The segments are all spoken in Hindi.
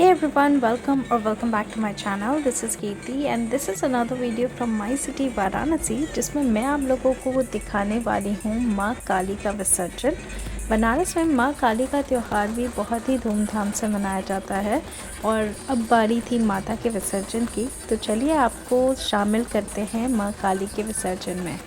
Hey everyone, welcome back to my channel. This is Kirty and this is another video from my city Varanasi, जिसमें मैं आप लोगों को दिखाने वाली हूँ माँ काली का विसर्जन। बनारस में माँ काली का त्यौहार भी बहुत ही धूमधाम से मनाया जाता है और अब बारी थी माता के विसर्जन की, तो चलिए आपको शामिल करते हैं माँ काली के विसर्जन में।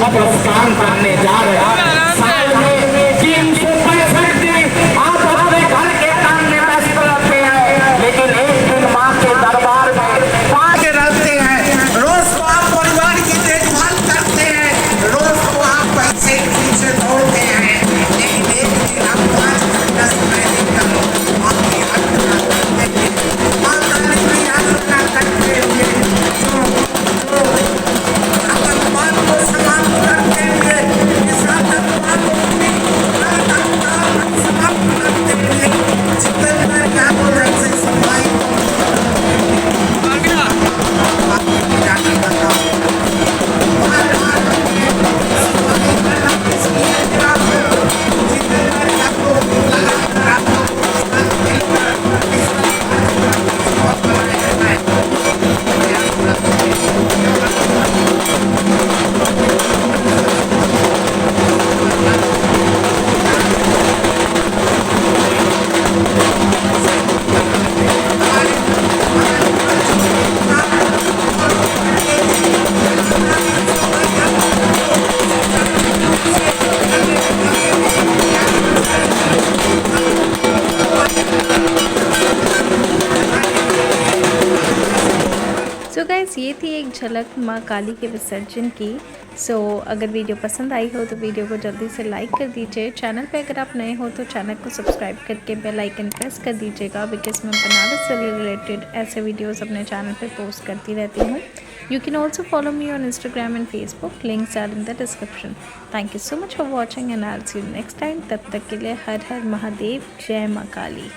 प्रस्थान करने जा रहे हैं। साल में 365 दिन आप अपने घर के काम में व्यस्त रहते हैं, लेकिन एक दिन माँ के दरबार में पाके रहते हैं। रोज को आप परिवार की देखभाल करते हैं, रोज को आप पैसे के पीछे दौड़ते हैं, लेकिन एक दिन आप 5 घंटा समय देकर माँ की आराधना करते हैं। माँ काली की आराधना करते हुए सो गाइस, ये थी एक झलक माँ काली के विसर्जन की। अगर वीडियो पसंद आई हो तो वीडियो को जल्दी से लाइक कर दीजिए। चैनल पे अगर आप नए हो तो चैनल को सब्सक्राइब करके बेल आइकन प्रेस कर दीजिएगा, बिकॉज मैं बनारस से रिलेटेड ऐसे वीडियोस अपने चैनल पे पोस्ट करती रहती हूँ। You can also follow me on Instagram and Facebook. Links are in the description. Thank you so much for watching and I'll see you next time. तब तक के लिए हर हर महादेव, जय माँ काली।